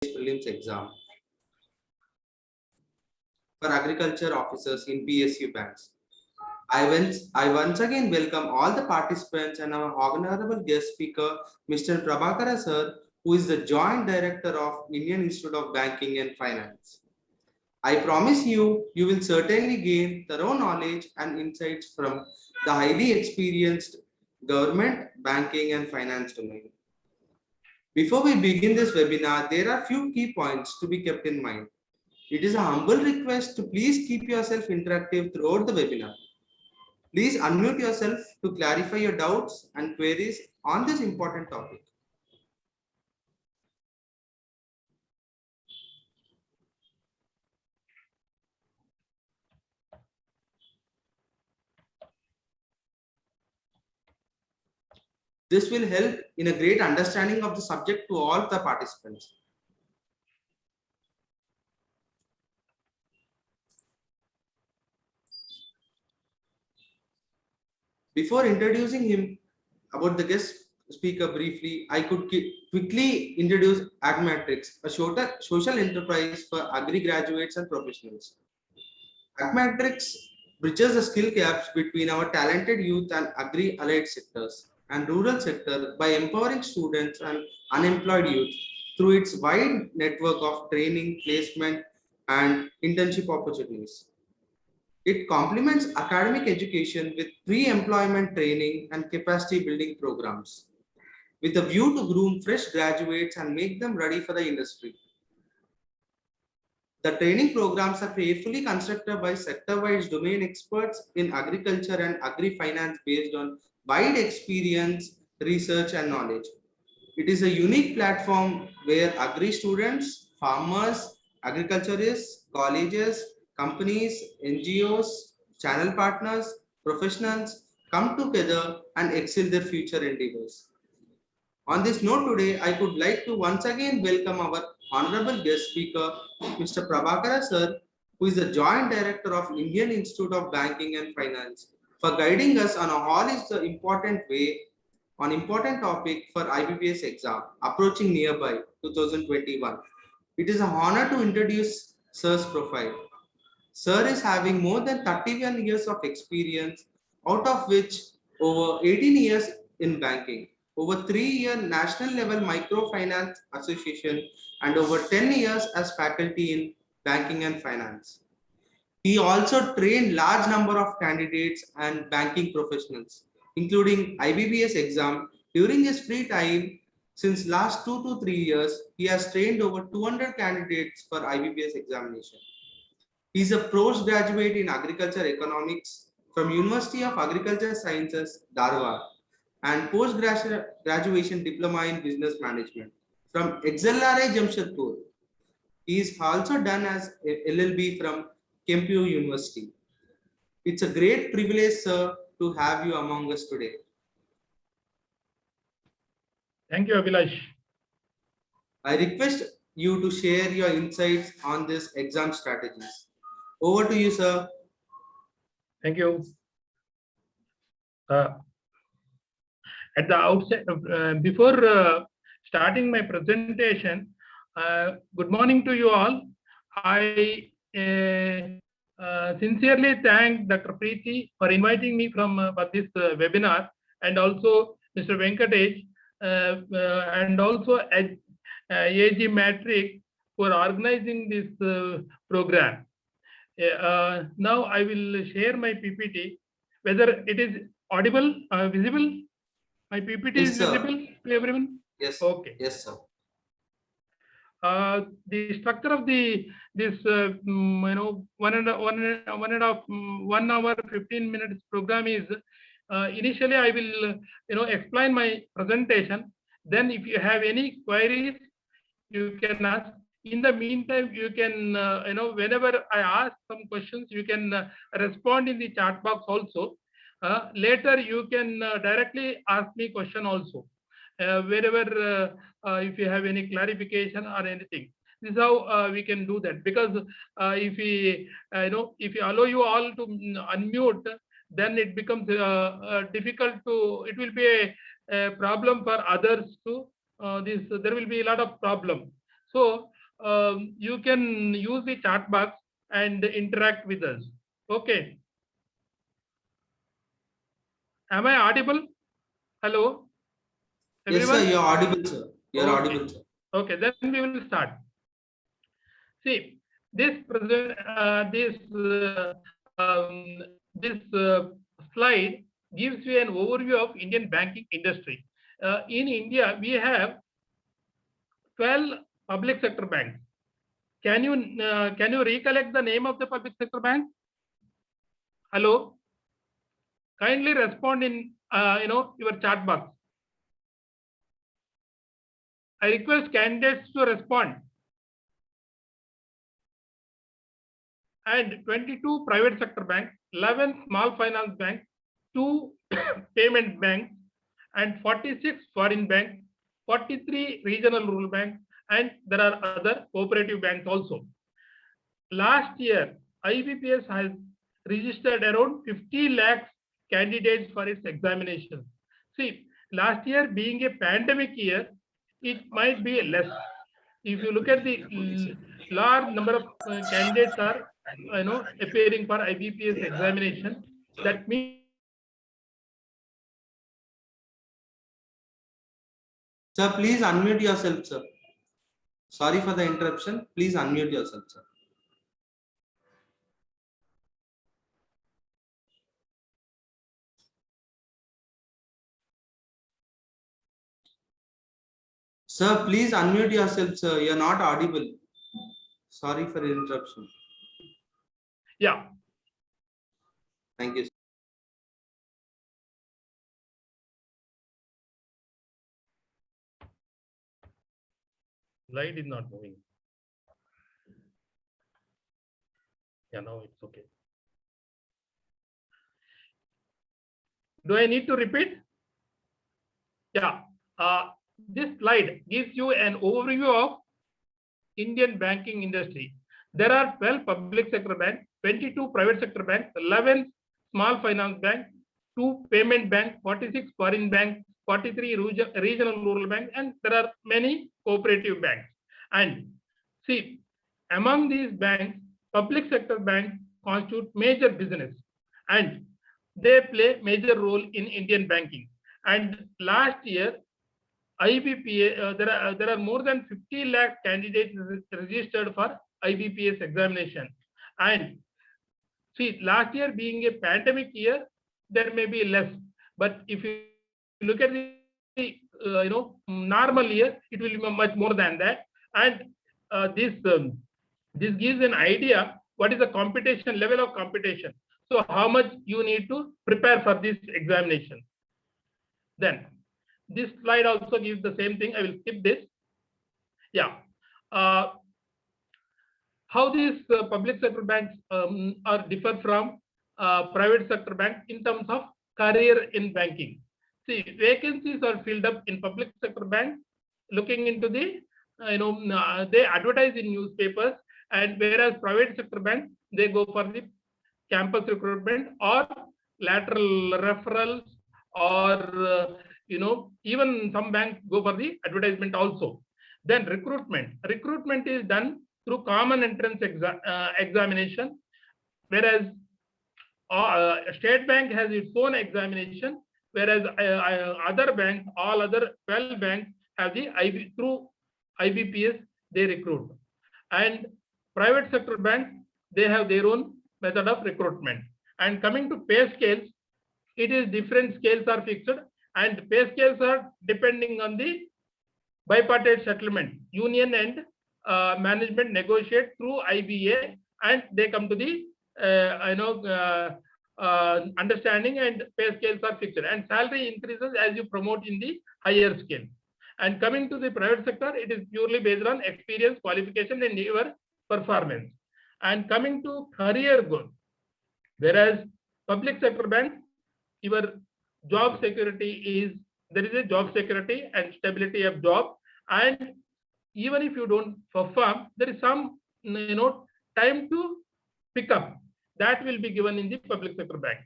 prelims exam for agriculture officers in PSU banks. I once again welcome all the participants and our honorable guest speaker, Mr. Prabhakara sir, who is the Joint Director of Indian Institute of Banking and Finance. I promise you will certainly gain thorough knowledge and insights from the highly experienced government, banking and finance domain. Before we begin this webinar, there are few key points to be kept in mind. It is a humble request to please keep yourself interactive throughout the webinar. Please unmute yourself to clarify your doubts and queries on this important topic. This will help in a great understanding of the subject to all the participants. Before introducing him about the guest speaker briefly, I could quickly introduce Agmatrix, a social enterprise for agri graduates and professionals. Agmatrix bridges the skill gaps between our talented youth and agri-allied sectors and rural sector by empowering students and unemployed youth through its wide network of training, placement, and internship opportunities. It complements academic education with pre-employment training and capacity building programs, with a view to groom fresh graduates and make them ready for the industry. The training programs are carefully constructed by sector-wise domain experts in agriculture and agri-finance based on wide experience, research, and knowledge. It is a unique platform where agri students, farmers, agriculturists, colleges, companies, NGOs, channel partners, professionals come together and excel their future endeavors. On this note today, I would like to once again welcome our honorable guest speaker, Mr. Prabhakara sir, who is the Joint Director of Indian Institute of Banking and Finance, for guiding us on all is the important way on important topic for IBPS exam approaching nearby 2021. It is an honor to introduce Sir's profile. Sir is having more than 31 years of experience, out of which over 18 years in banking, over 3-year national level microfinance association, and over 10 years as faculty in banking and finance. He also trained large number of candidates and banking professionals, including IBPS exam. During his free time, since last 2 to 3 years, he has trained over 200 candidates for IBPS examination. He is a postgraduate in agriculture economics from University of Agriculture Sciences, Dharwad, and post-graduation diploma in business management from XLRI Jamshedpur. He is also done as LLB from Kempyu University. It's a great privilege, sir, to have you among us today. Thank you, Abhilash. I request you to share your insights on this exam strategies. Over to you, sir. Thank you. At the outset, before starting my presentation, good morning to you all. I sincerely thank Dr. Preeti for inviting me for this webinar, and also Mr. Venkatesh, and also AG Matrix for organizing this program. Now I will share my PPT. Whether it is audible, visible? My PPT Yes, is sir. visible to everyone? Yes. Okay. Yes, sir. The structure of this 1 hour 15 minutes program is initially I will explain my presentation. Then if you have any queries, you can ask. In the meantime, you can whenever I ask some questions, you can respond in the chat box also. Later you can directly ask me question also. Wherever if you have any clarification or anything, this is how we can do that. Because if we if you allow you all to unmute, then it becomes difficult to. It will be a problem for others to there will be a lot of problem. So you can use the chat box and interact with us. Okay. Am I audible? Hello, Yes, everyone? sir, you're audible, sir. You're Okay. audible, sir. Okay, then we will start. See, this this slide gives you an overview of Indian banking industry. In India, we have 12 public sector banks. Can you recollect the name of the public sector bank? Hello, kindly respond in your chat box. I request candidates to respond. And 22 private sector banks, 11 small finance banks, 2 payment banks, and 46 foreign banks, 43 regional rural banks, and there are other cooperative banks also. Last year, IBPS has registered around 50 lakhs candidates for its examinations. See, last year being a pandemic year, it might be less. If you look at the large number of candidates are appearing for IBPS examination, that means Sir, please unmute yourself, sir. Sorry for the interruption. Please unmute yourself, sir. Sir, please unmute yourself, sir. You're not audible. Sorry for the interruption. yeah. Thank you. Light is not moving. Yeah, now it's okay. Do I need to repeat? Yeah. This slide gives you an overview of Indian banking industry. There are 12 public sector banks, 22 private sector banks, 11 small finance banks, 2 payment banks, 46 foreign banks, 43 regional rural banks, and there are many cooperative banks. And see, among these banks, public sector banks constitute major business and they play major role in Indian banking. And last year, IBPA, there are more than 50 lakh candidates registered for IBPS examination. And see, last year being a pandemic year, there may be less. But if you look at the normal year, it will be much more than that. And this gives an idea what is the competition level of competition. So how much you need to prepare for this examination. Then this slide also gives the same thing. I will skip this. Yeah. How these public sector banks are differ from private sector banks in terms of career in banking. See, vacancies are filled up in public sector banks. Looking into the, they advertise in newspapers, and whereas private sector banks, they go for the campus recruitment or lateral referrals, or even some banks go for the advertisement also. Then recruitment is done through common entrance examination, whereas State Bank has its own examination, whereas other banks, all other 12 banks have the through IBPS they recruit, and private sector banks, they have their own method of recruitment. And coming to pay scales, it is different scales are fixed, and pay scales are depending on the bipartite settlement. Union and management negotiate through IBA, and they come to the understanding, and pay scales are fixed, and salary increases as you promote in the higher scale. And coming to the private sector, it is purely based on experience, qualification, and your performance. And coming to career goal, whereas public sector bank, your job security is, there is a job security and stability of job, and even if you don't perform, there is some time to pick up, that will be given in the public sector bank.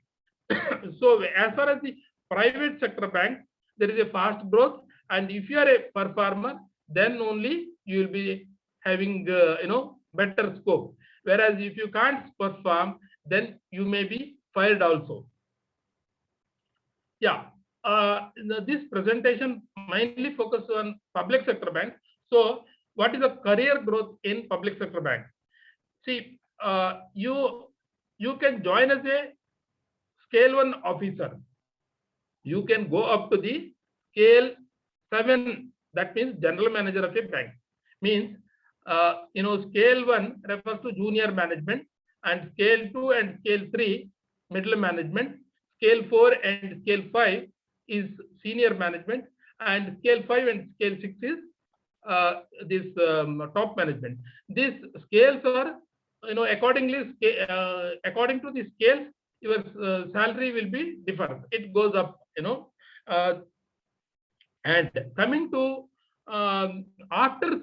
So as far as the private sector bank, there is a fast growth, and if you are a performer, then only you will be having better scope. Whereas if you can't perform, then you may be fired also. Yeah, this presentation mainly focuses on public sector bank. So, what is the career growth in public sector bank? See, you can join as a scale 1 officer. You can go up to the scale 7. That means general manager of a bank. Means scale 1 refers to junior management, and scale 2 and scale 3 middle management. Scale 4 and scale 5 is senior management, and scale 5 and scale 6 is this top management. These scales are accordingly according to the scales, your salary will be different. It goes up, and coming to after,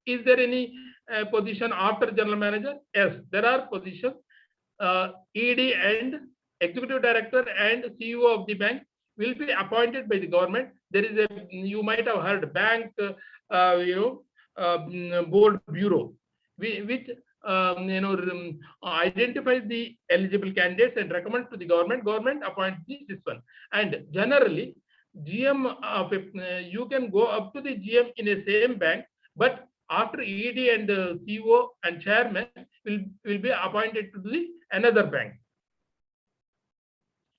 is there any position after general manager? Yes, there are positions. ED and executive director and CEO of the bank will be appointed by the government. There is a, you might have heard, bank board bureau, which identifies the eligible candidates and recommends to the government. Government appoints this one, and generally GM of you can go up to the GM in a same bank, but after ED and CEO and chairman will be appointed to the another bank.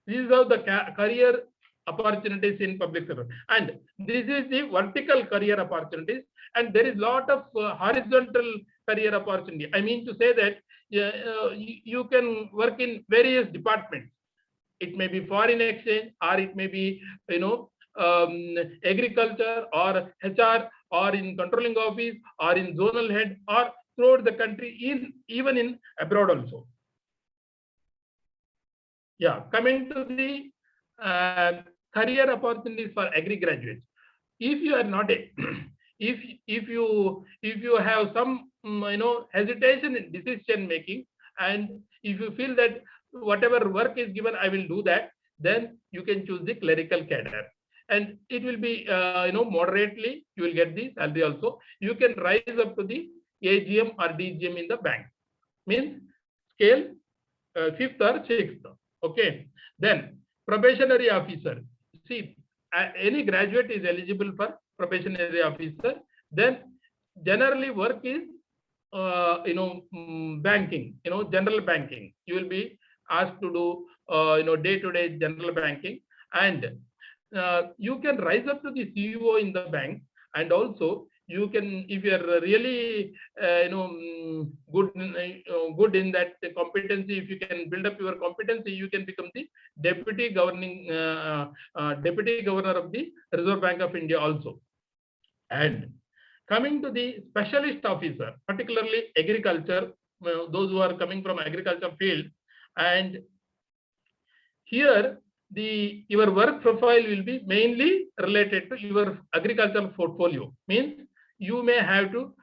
This is how the career opportunities in public sector, and this is the vertical career opportunities, and there is lot of horizontal career opportunity. I mean to say that you can work in various departments. It may be foreign exchange, or it may be agriculture, or HR, or in controlling office, or in zonal head, or throughout the country, even in abroad also. Yeah, coming to the career opportunities for agri graduates. If you are not a if you have some hesitation in decision making, and if you feel that whatever work is given I will do that, then you can choose the clerical cadre, and it will be moderately you will get the salary also. You can rise up to the AGM or DGM in the bank, means scale 5th or 6th. Okay, then probationary officer. See, any graduate is eligible for probationary officer. Then generally work is banking, general banking. You will be asked to do day-to-day general banking, and you can rise up to the CEO in the bank, and also you can, if you are really good in that competency, if you can build up your competency, you can become the deputy governor of the Reserve Bank of India also. And coming to the specialist officer, particularly agriculture, those who are coming from agriculture field, and here your work profile will be mainly related to your agricultural portfolio. Means you may have to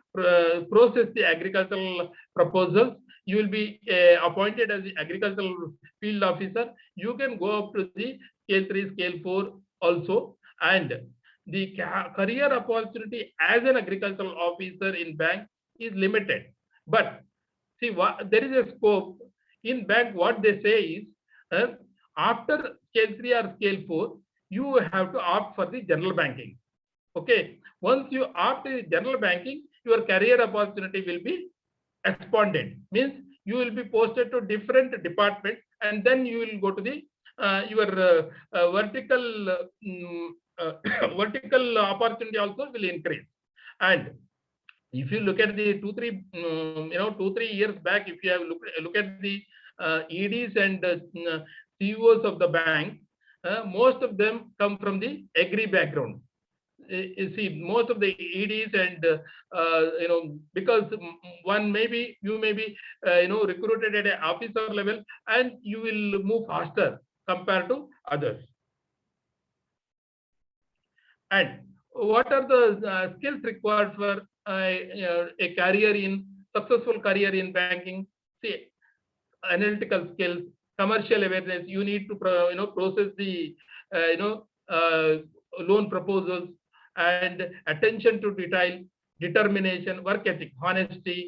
process the agricultural proposals. You will be appointed as the agricultural field officer. You can go up to the scale 3, scale 4 also, and the career opportunity as an agricultural officer in bank is limited. But see, there is a scope in bank. What they say is, after scale 3 or scale 4, you have to opt for the general banking. Okay, once you opt in general banking, your career opportunity will be expanded. Means you will be posted to different departments, and then you will go to the your vertical opportunity also will increase. And if you look at the 2-3 years back, if you have look at the EDs and CEOs of the bank, most of them come from the agri background. You see, most of the EDs and because one maybe you may be recruited at an officer level, and you will move faster compared to others. And what are the skills required for a career in successful career in banking? See, analytical skills, commercial awareness. You need to process the loan proposals, and attention to detail, determination, work ethic, honesty,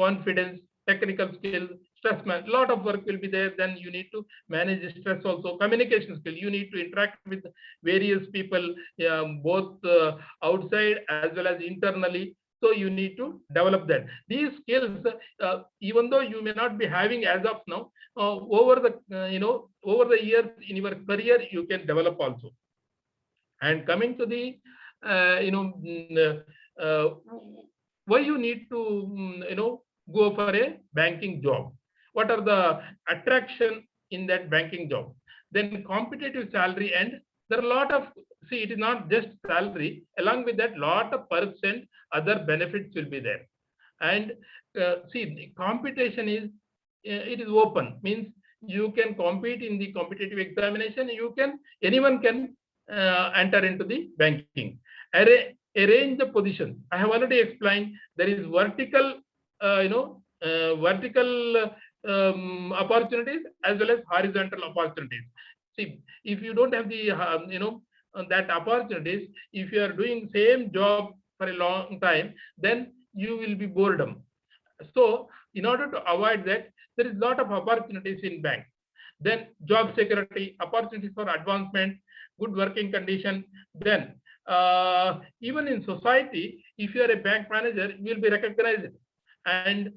confidence, technical skills, stress man. Lot of work will be there. Then you need to manage stress also. Communication skill. You need to interact with various people, both outside as well as internally. So you need to develop that. These skills, even though you may not be having as of now, over the over the years in your career, you can develop also. And coming to the why you need to go for a banking job. What are the attraction in that banking job? Then competitive salary, and there are a lot of, see, it is not just salary. Along with that, lot of perks and other benefits will be there. And see, the competition is it is open, means you can compete in the competitive examination. Anyone can enter into the banking. Arrange the positions. I have already explained. There is vertical, vertical opportunities as well as horizontal opportunities. See, if you don't have the that opportunities, if you are doing same job for a long time, then you will be boredom. So in order to avoid that, there is a lot of opportunities in bank. Then job security, opportunities for advancement, good working condition. Then even in society, if you are a bank manager, you will be recognized. And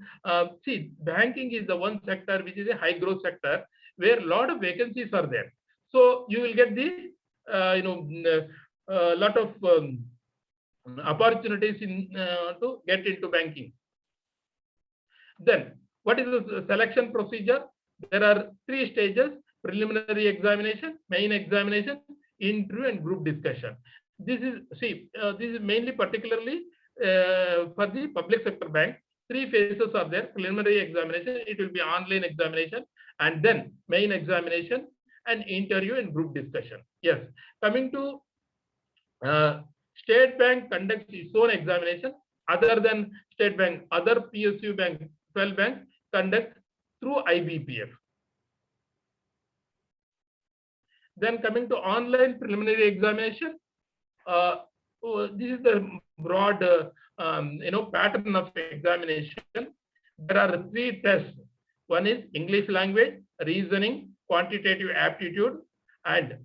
see, banking is the one sector which is a high growth sector where a lot of vacancies are there. So you will get the lot of opportunities in to get into banking. Then what is the selection procedure? There are 3 stages: preliminary examination, main examination, interview, and group discussion. This is mainly particularly for the public sector bank. 3 phases are there: preliminary examination, it will be online examination, and then main examination and interview and group discussion. Yes, coming to State Bank conducts its own examination. Other than State Bank, other PSU bank, 12 banks conduct through IBPF. Then coming to online preliminary examination, this is the broad pattern of examination. There are 3 tests. One is English language, reasoning, quantitative aptitude, and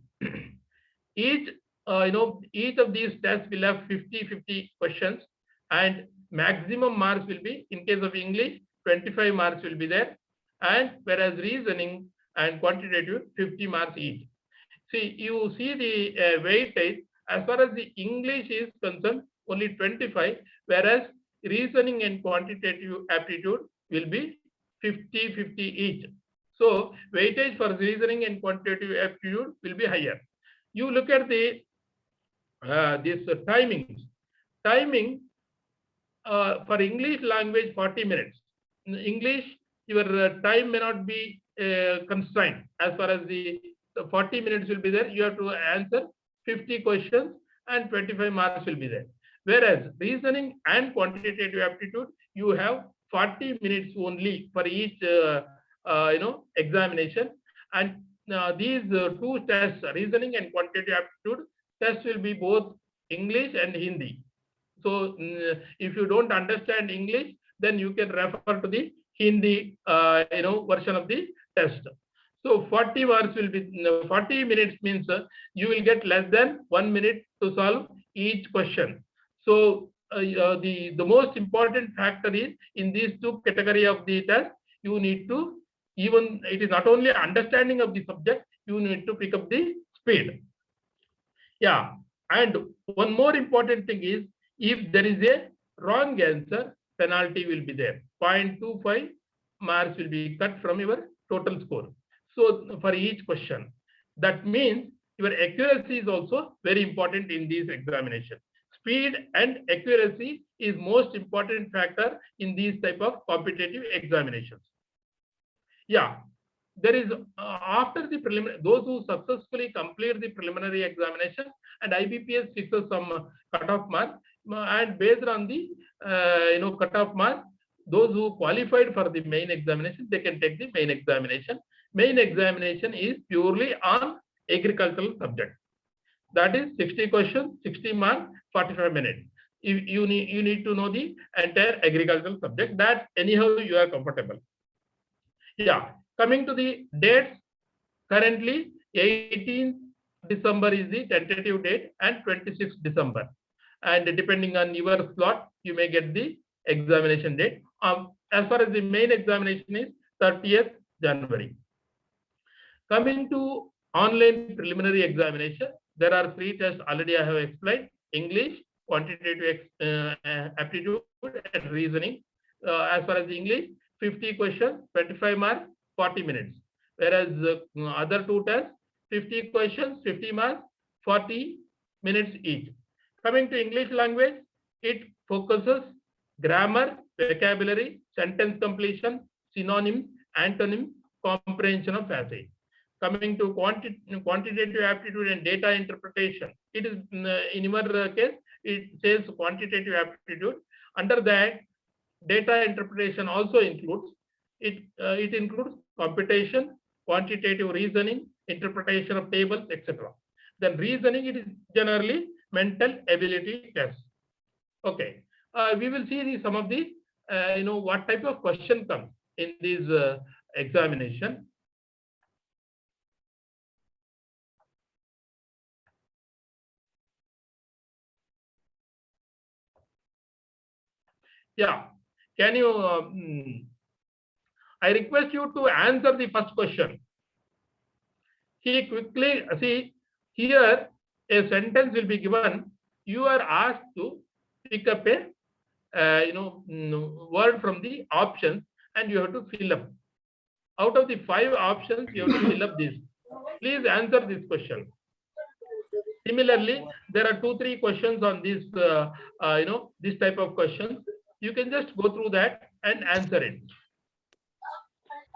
each of these tests will have 50-50 questions, and maximum marks will be, in case of English, 25 marks will be there, and whereas reasoning and quantitative 50 marks each. See, you see the weightage. As far as the English is concerned, only 25, whereas reasoning and quantitative aptitude will be 50-50 each. So weightage for reasoning and quantitative aptitude will be higher. You look at the this timings. Timing for English language 40 minutes. In English, your time may not be constrained. As far as the 40 minutes will be there, you have to answer 50 questions and 25 marks will be there. Whereas reasoning and quantitative aptitude, you have 40 minutes only for each examination. And these 2 tests, reasoning and quantitative aptitude tests, will be both English and Hindi. So if you don't understand English, then you can refer to the Hindi version of the test. So 40 marks will be 40 minutes means you will get less than 1 minute to solve each question. So the most important factor is in these 2 category of the test, you need to, even it is not only understanding of the subject, you need to pick up the speed. Yeah, and one more important thing is, if there is a wrong answer, penalty will be there. 0.25 marks will be cut from your total score. So for each question, that means your accuracy is also very important in this examination. Speed and accuracy is most important factor in these type of competitive examinations. Yeah, there is after the preliminary, those who successfully complete the preliminary examination, and IBPS fixes some cutoff mark, and based on the cutoff mark, those who qualified for the main examination, they can take the main examination. Main examination is purely on agricultural subject. That is 60 questions, 60 marks, 45 minutes. you need to know the entire agricultural subject. That anyhow you are comfortable. Yeah, coming to the dates, currently 18th December is the tentative date and 26th December. And depending on your slot, you may get the examination date. As far as the main examination is 30th January. Coming to online preliminary examination, there are 3 tests already I have explained: English, quantitative aptitude, and reasoning. As far as the English, 50 questions, 25 marks, 40 minutes. Whereas other 2 tests, 50 questions, 50 marks, 40 minutes each. Coming to English language, it focuses grammar, vocabulary, sentence completion, synonyms, antonyms, comprehension of passage. Coming to quantitative aptitude and data interpretation, it is in your case, it says quantitative aptitude. Under that, data interpretation also includes, it includes computation, quantitative reasoning, interpretation of tables, etc. Then reasoning, it is generally mental ability test. Okay, we will see some of the what type of question comes in this examination. Yeah, can you? I request you to answer the first question. See quickly. See here, a sentence will be given. You are asked to pick up a word from the options, and you have to fill up. Out of the 5 options, you have to fill up this. Please answer this question. Similarly, there are 2-3 questions on this. This type of questions. You can just go through that and answer it.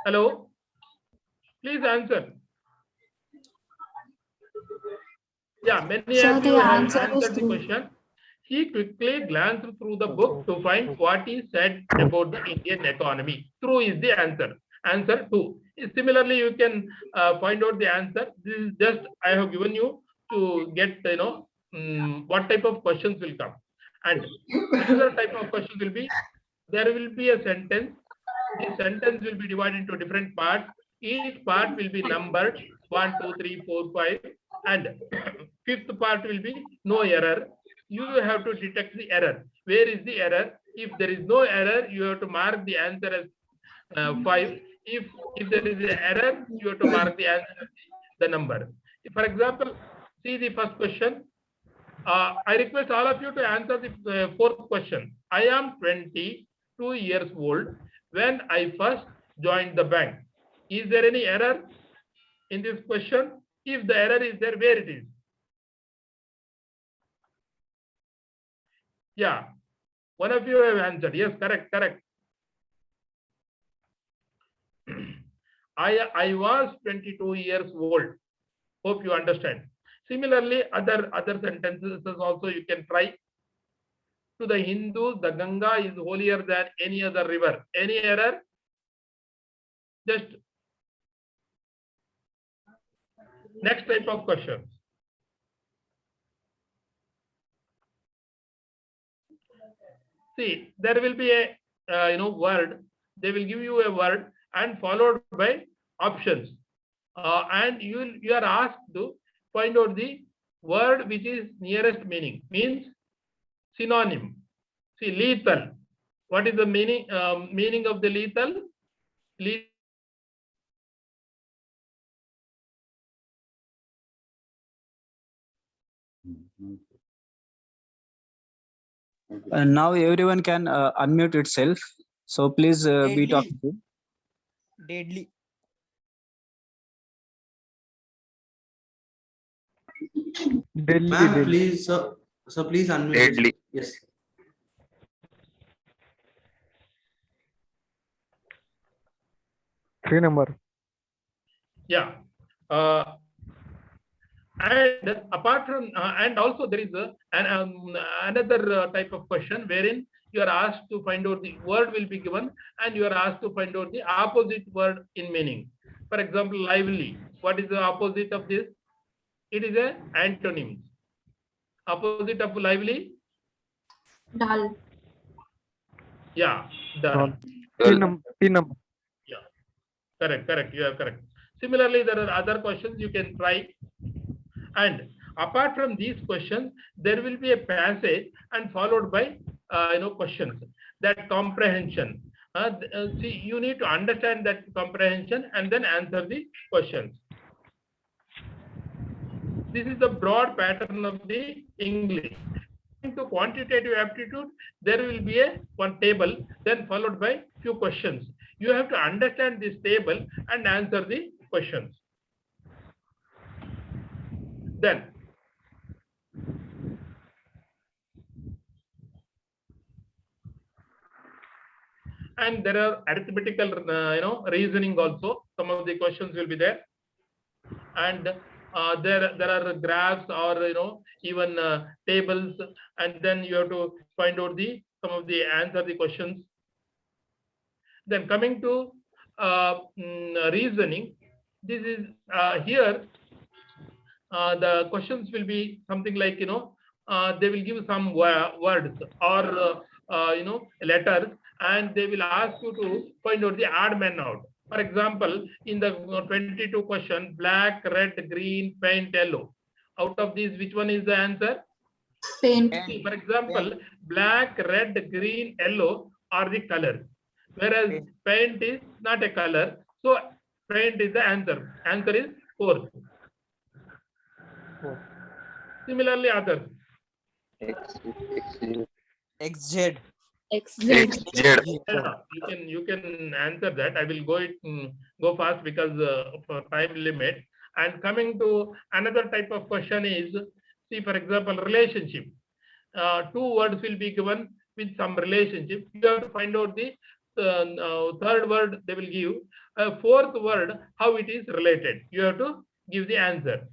Hello, please answer. Yeah, many of you have answered the question. He quickly glanced through the book to find what is said about the Indian economy. Through is the answer. Answer 2. Similarly, you can find out the answer. This is just I have given you to get what type of questions will come. And another type of question will be, there will be a sentence. The sentence will be divided into different parts. Each part will be numbered 1, 2, 3, 4, 5, and 5th part will be no error. You have to detect the error. Where is the error? If there is no error, you have to mark the answer as 5. If there is an error, you have to mark the answer, the number. For example, see the first question. I request all of you to answer the 4th question. I am 22 years old when I first joined the bank. Is there any error in this question? If the error is there, where it is? Yeah, one of you have answered. Yes, correct. I was 22 years old. Hope you understand. Similarly, other sentences also you can try. To the Hindus, the Ganga is holier than any other river. Any error? Just next type of question. See, there will be a word. They will give you a word and followed by options, and you are asked to find out the word which is nearest meaning. Means synonym. See, lethal. What is the meaning of the lethal? Now everyone can unmute itself. So please be talking. Deadly. Ma'am, please, sir, please unmute. Deadly. Yes. Three number. Yeah. And apart from, and also there is another type of question wherein you are asked to find out the word will be given and you are asked to find out the opposite word in meaning. For example, lively. What is the opposite of this? It is an antonym. Opposite of lively? Dal. Yeah, done. Pin number. Yeah, correct. You are correct. Similarly, there are other questions you can try. And apart from these questions, there will be a passage and followed by questions. That comprehension. See, you need to understand that comprehension and then answer the questions. This is the broad pattern of the English. To quantitative aptitude, there will be one table, then followed by few questions. You have to understand this table and answer the questions. Then and there are arithmetical reasoning also. Some of the questions will be there, and there are graphs or even tables, and then you have to find out some of the answer the questions. Then coming to reasoning, this is here the questions will be something like they will give some words or letters, and they will ask you to find out the odd man out. For example, in the 22 question, black, red, green, paint, yellow. Out of these, which one is the answer? Paint. For example, black, red, green, yellow are the colors, whereas paint is not a color. So paint is the answer. Answer is 4th. Similarly, others. XZ. XZ. You can answer that. I will go fast because of time limit. And coming to another type of question is, see, for example, relationship. 2 words will be given with some relationship. You have to find out the 3rd word they will give. 4th word, how it is related. You have to give the answer.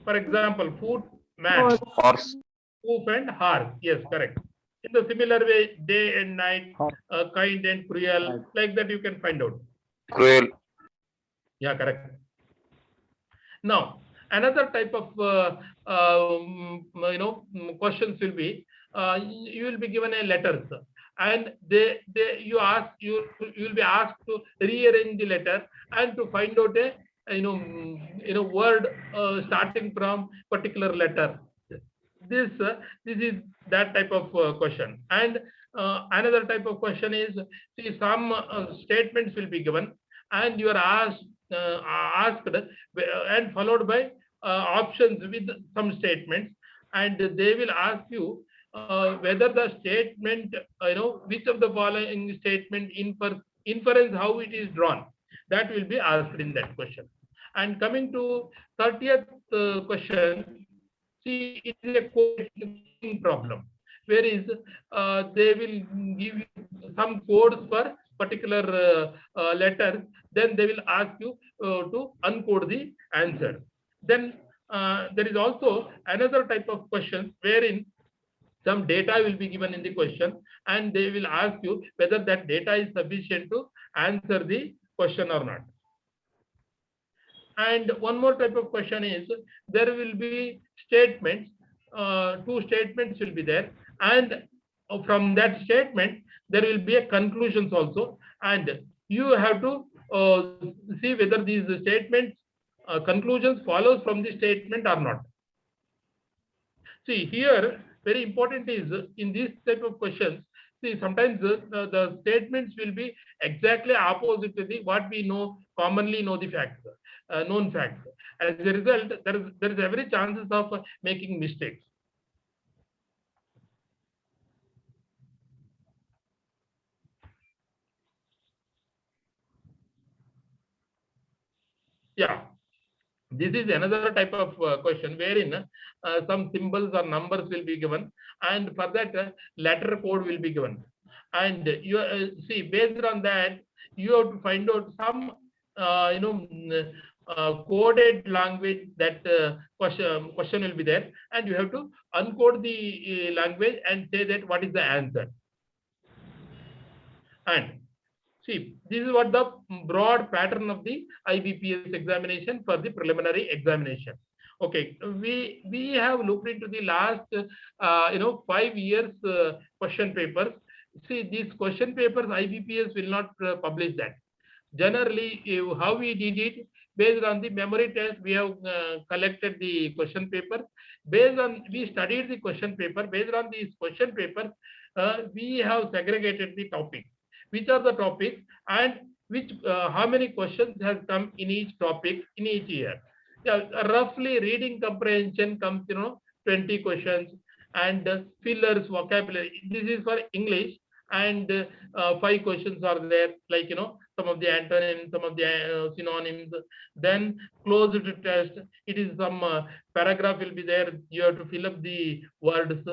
For example, foot, man, Horse. hoof and horse. Yes, correct. In the similar way, day and night, kind and cruel, like that you can find out. Cruel. Yeah, correct. Now, another type of questions will be you will be given a letters, and you will be asked to rearrange the letter and to find out a word starting from particular letter. This is that type of question. And another type of question is, see, some statements will be given, and you are asked and followed by options with some statements, and they will ask you whether the statement, which of the following statement inference how it is drawn. That will be asked in that question. And coming to 30th question, see, it is a coding problem, whereas they will give you some codes for particular letters. Then they will ask you to uncode the answer. Then there is also another type of question wherein some data will be given in the question, and they will ask you whether that data is sufficient to answer the question or not. And one more type of question is, there will be statements, 2 statements will be there, and from that statement there will be a conclusions also, and you have to see whether these statements conclusions follows from the statement or not. See, here very important is, in this type of questions, see, sometimes the statements will be exactly opposite to the what we commonly know the facts, known facts. As a result, there is every chances of making mistakes. Yeah, this is another type of question wherein some symbols or numbers will be given, and for that letter code will be given, and you see, based on that you have to find out some coded language. That question will be there, and you have to uncode the language and say that what is the answer. And see, this is what the broad pattern of the IBPS examination for the preliminary examination. Okay, we have looked into the last 5 years question papers. See, these question papers IBPS will not publish that. Generally, how we did it, based on the memory test, we have collected the question paper. Based on, we studied the question paper. Based on these question papers, we have segregated the topics. Which are the topics and which how many questions has come in each topic in each year. Yeah, roughly reading comprehension comes 20 questions, and fillers, vocabulary. This is for English, and 5 questions are there, like some of the antonyms, some of the synonyms. Then closed test, it is some paragraph will be there, you have to fill up the words.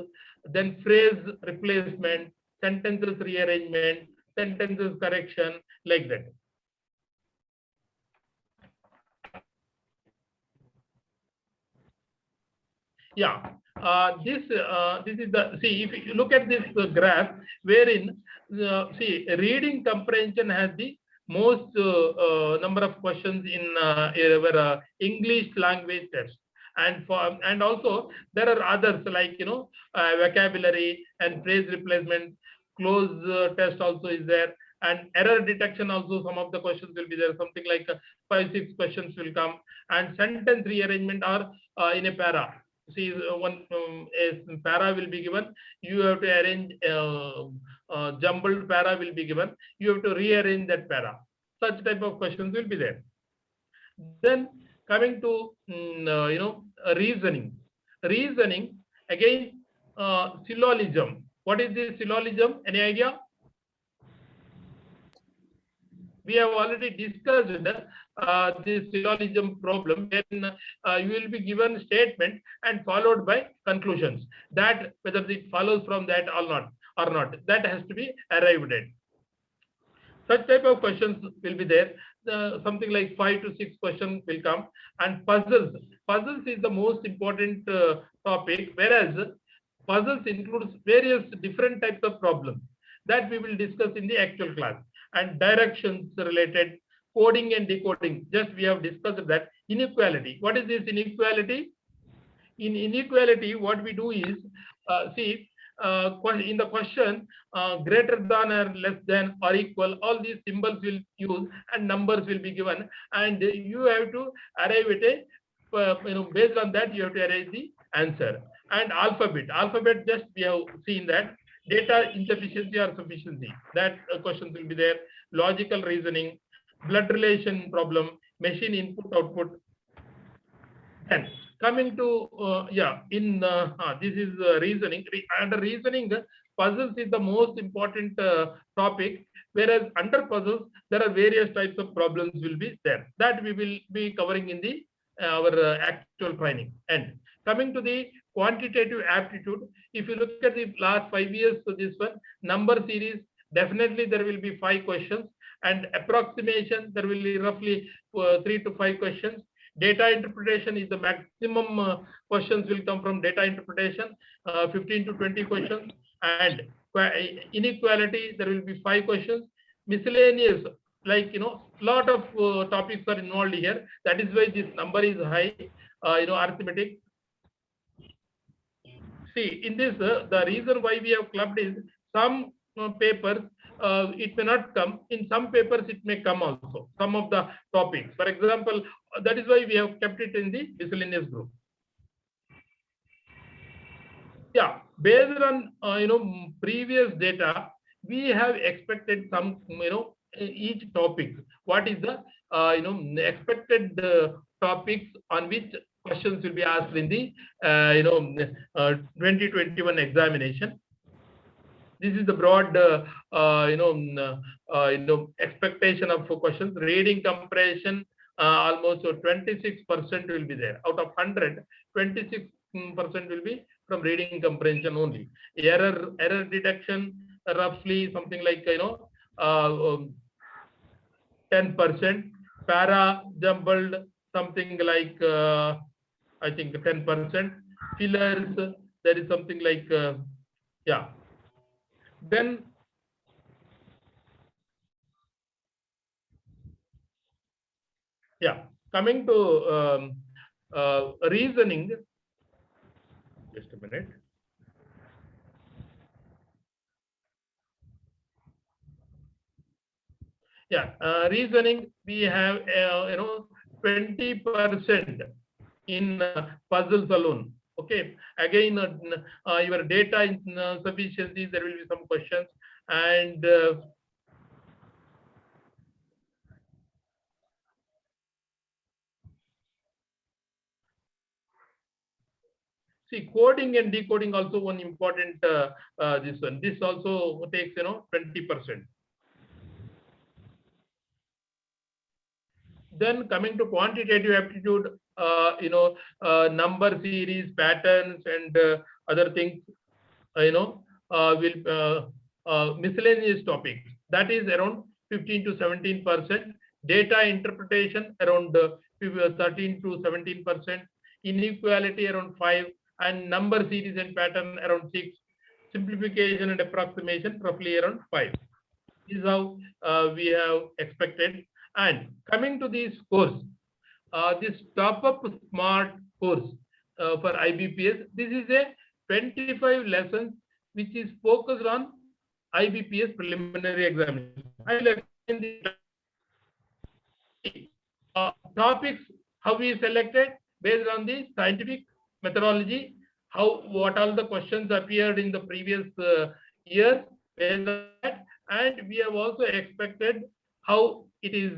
Then phrase replacement, sentences rearrangement, sentences correction, like that. Yeah, this is the, see, if you look at this graph, wherein see, reading comprehension has the most number of questions in English language test, and also there are others like vocabulary and phrase replacement. Close test also is there, and error detection also. Some of the questions will be there, something like 5-6 questions will come, and sentence rearrangement are in a para. See, one a para will be given, you have to arrange jumbled para will be given, you have to rearrange that para. Such type of questions will be there. Then coming to reasoning again, syllogism. What is this syllogism? Any idea? We have already discussed this syllogism problem, when you will be given statement and followed by conclusions, that whether it follows from that or not, that has to be arrived at. Such type of questions will be there. Something like 5 to 6 questions will come. And puzzles is the most important topic, whereas puzzles includes various different types of problems that we will discuss in the actual class. And directions related, coding and decoding, just we have discussed that. Inequality, what is this inequality? In inequality, what we do is, see, in the question, greater than or less than or equal, all these symbols will use and numbers will be given, and you have to arrive at a, based on that you have to arrive the answer. And alphabet, just we have seen that. Data insufficiency or sufficiency, that questions will be there. Logical reasoning, blood relation problem, machine input output. And coming to this is reasoning. Under reasoning, puzzles is the most important topic, whereas under puzzles there are various types of problems will be there, that we will be covering in the our actual training. And coming to the quantitative aptitude, if you look at the last 5 years, so this one number series, definitely there will be 5 questions, and approximation there will be roughly 3 to 5 questions. Data interpretation is the maximum questions will come from data interpretation, 15 to 20 questions. And inequality, there will be 5 questions. Miscellaneous, like lot of topics are involved here, that is why this number is high. Arithmetic. See, in this, the reason why we have clubbed is some papers it may not come. In some papers it may come also, some of the topics. For example, that is why we have kept it in the miscellaneous group. Yeah, based on previous data, we have expected some each topic. What is the expected topics on which questions will be asked in the 2021 examination. This is the broad expectation of questions. Reading comprehension, almost 26% will be there. Out of 100, 26% will be from reading comprehension only. Error detection, roughly something like 10%. Para jumbled, something like I think 10%. Fillers, there is something like yeah. Then coming to reasoning. Just a minute. Yeah, reasoning, we have 20% in puzzles alone. Okay, again, your data insufficiency, there will be some questions, and see, coding and decoding also one important this one. This also takes 20%. Then coming to quantitative aptitude, number series, patterns, and other things, will miscellaneous topics. That is around 15 to 17%. Data interpretation around 13 to 17%. Inequality around 5, and number series and pattern around 6. Simplification and approximation roughly around 5. This is how we have expected. And coming to this course, this top up smart course for IBPS, this is a 25 lessons which is focused on IBPS preliminary examination. I will explain the topics, how we selected based on the scientific methodology, what all the questions appeared in the previous year, based on that, and we have also expected how it is,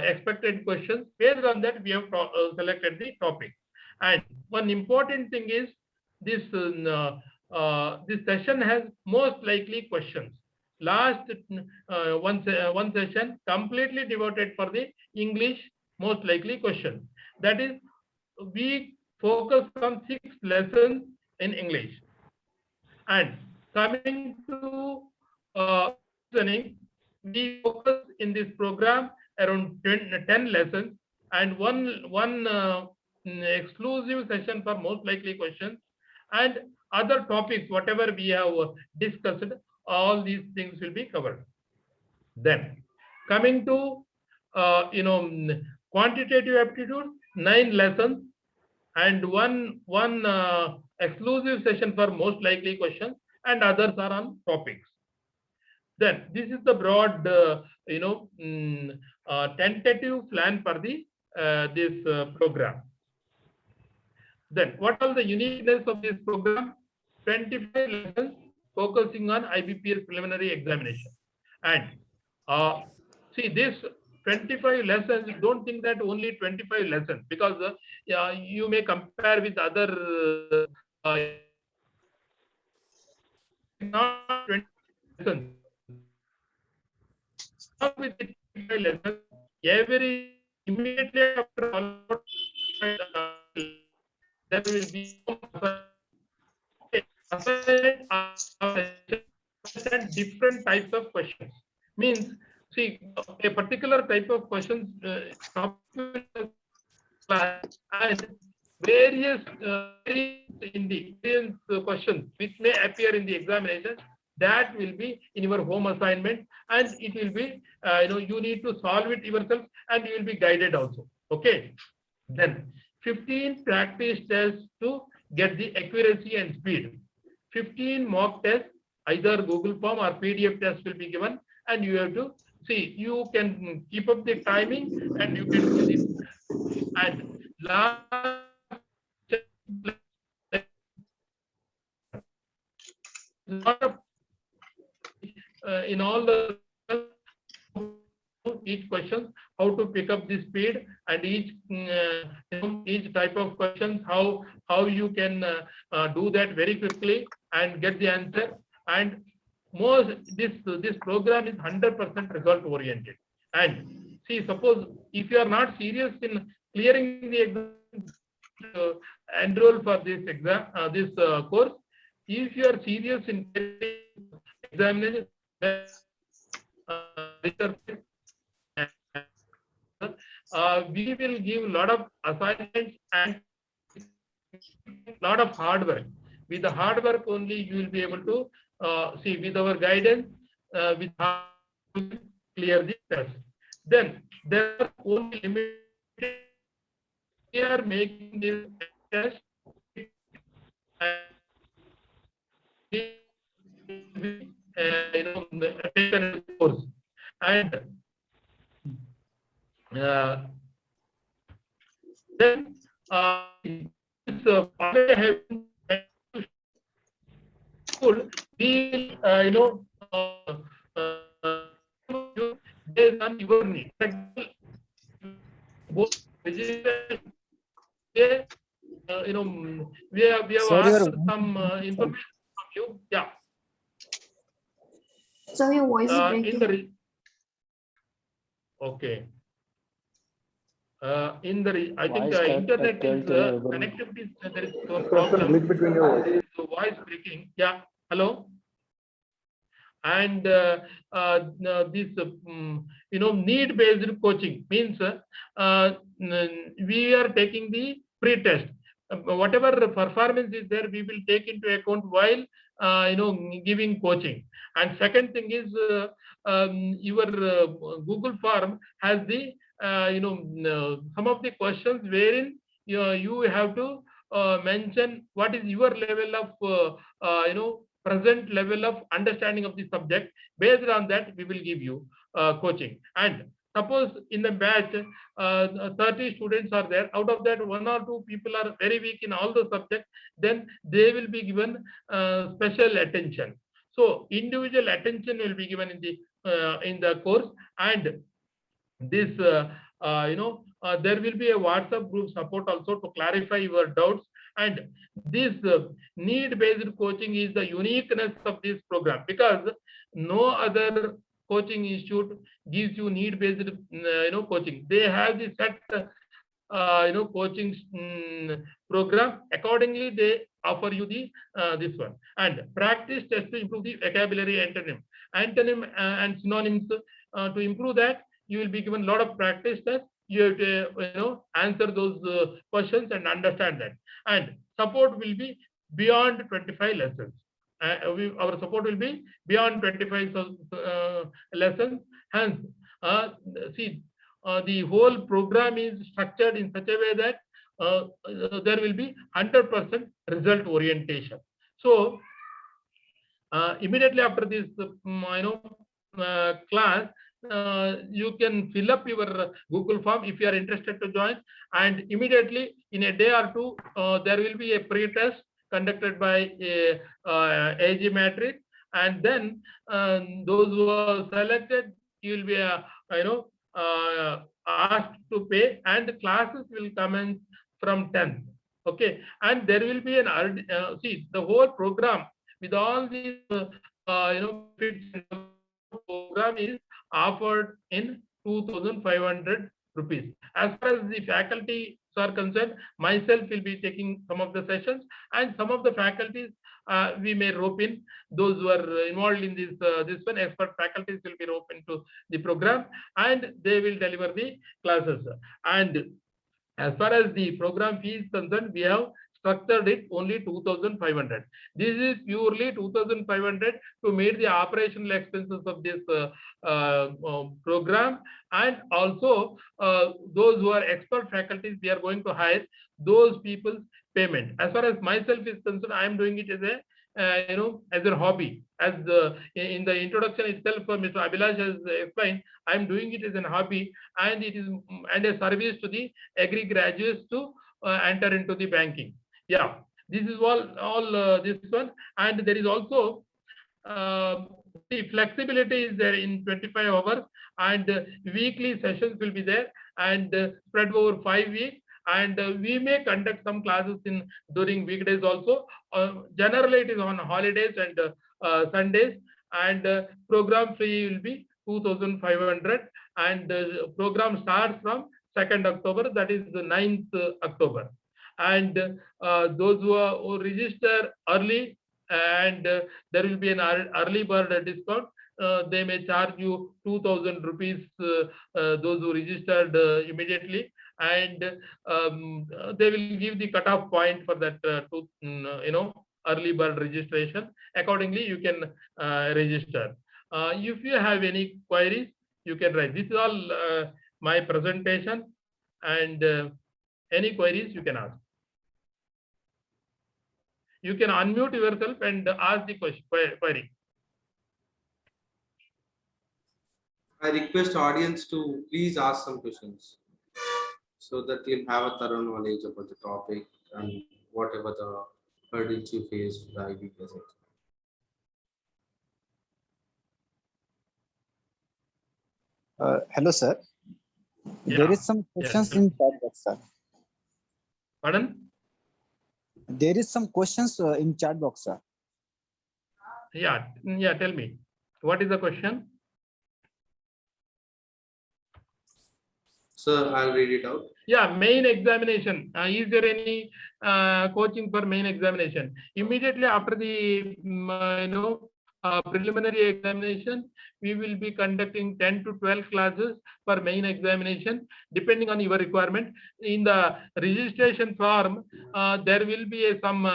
expected questions. Based on that, we have selected the topic. And one important thing is this this session has most likely questions. Last one session completely devoted for the English most likely question. That is, we focus on 6 lessons in English. And coming to listening, we focus in this program around 10 lessons and one exclusive session for most likely questions, and other topics, whatever we have discussed, all these things will be covered. Then coming to quantitative aptitude, 9 lessons and one exclusive session for most likely questions, and others are on topics. Then this is the broad tentative plan for the this program. Then what are the uniqueness of this program? 25 lessons focusing on IBPS preliminary examination. And see, this 25 lessons, don't think that only 25 lessons, because you may compare with other not 20 lessons. Not with the 25 lessons, every immediately after there will be different types of questions. Means, see, a particular type of questions and various in the questions which may appear in the examination, that will be in your home assignment, and it will be you need to solve it yourself, and you will be guided also. Okay. Then 15 practice tests to get the accuracy and speed. 15 mock tests, either Google form or PDF test will be given, and you have to see, you can keep up the timing and you can do this. And last lot of in all the each question, how to pick up the speed, and each type of questions, how you can do that very quickly and get the answer. And this program is 100% result oriented. And see, suppose if you are not serious in clearing the exam, enroll for this exam, this course. If you are serious in examination, we will give a lot of assignments and lot of hard work. With the hard work only, you will be able to see, with our guidance, with hard work, clear the test. Then there are only limited we are making this test taken in course, and then this already having school, we based on your need. For example, both registration, we have Sir, asked your some information from you. Yeah. So your voice is In the breaking. okay. In the I think voice cut internet is ಕೇಳ್ತಿಲ್ಲ ಇಬ್ರು. connectivity. There is some problem. There is a voice breaking. Yeah. Hello. And this need-based coaching means we are taking the pre-test. Whatever performance is there, we will take into account while giving coaching. And second thing is your Google form has the some of the questions wherein you have to mention what is your level of present level of understanding of the subject. Based on that, we will give you coaching. And suppose in the batch 30 students are there, out of that 1 or 2 people are very weak in all the subjects, then they will be given special attention. So individual attention will be given in the course. And this there will be a WhatsApp group support also to clarify your doubts. And this need-based coaching is the uniqueness of this program, because no other coaching institute gives you need-based coaching. They have the set coaching program. Accordingly, they offer you the this one. And practice test to improve the vocabulary, antonym and synonyms. To improve that, you will be given a lot of practice tests. You have to answer those questions and understand that. And support will be beyond 25 lessons. Our support will be beyond 25 lessons. Hence, see, the whole program is structured in such a way that there will be 100% result orientation. So immediately after this class, you can fill up your Google form if you are interested to join, and immediately in a day or two there will be a pre-test conducted by AG Matrix, and then those who are selected, you will be asked to pay, and the classes will commence from 10th. Okay, and there will be an see, the whole program with all these program is offered in 2,500 rupees. As far as the faculty are concerned, myself will be taking some of the sessions, and some of the faculties we may rope in. Those who are involved in this one, expert faculties will be roped into the program, and they will deliver the classes. And as far as the program fee is concerned, we have structured it only 2,500. This is purely 2,500 to meet the operational expenses of this program. And also those who are expert faculties, we are going to hire those people's payment. As far as myself is concerned, I am doing it as a as a hobby. As in the introduction itself, Mr. Abhilash has explained, I am doing it as a hobby, and it is and a service to the agri graduates to enter into the banking. Yeah, this is all this one. And there is also the flexibility is there in 25 hours, and weekly sessions will be there, and spread over 5 weeks. And we may conduct some classes during weekdays also. Generally, it is on holidays and Sundays. And program fee will be 2,500, and program starts from 2nd October, that is the 9th October. And those who register early, and there will be an early bird discount. They may charge you 2,000 rupees, those who registered immediately, and they will give the cutoff point for that early bird registration. Accordingly, you can register. If you have any queries, you can write. This is all my presentation, and Any queries you can ask. You can unmute yourself and ask the query. I request audience to please ask some questions so that you'll have a thorough knowledge about the topic and whatever the hurdles you face with the IBPS exam. Hello, sir. Yeah. There is some questions Yeah. in chat box, sir. Pardon? There is some questions in chat box, sir. Yeah. Yeah. Tell me. What is the question? Sir, I'll read it out. Yeah, main examination. Is there any coaching for main examination? Immediately after the preliminary examination, we will be conducting 10 to 12 classes for main examination, depending on your requirement. In the registration form, there will be some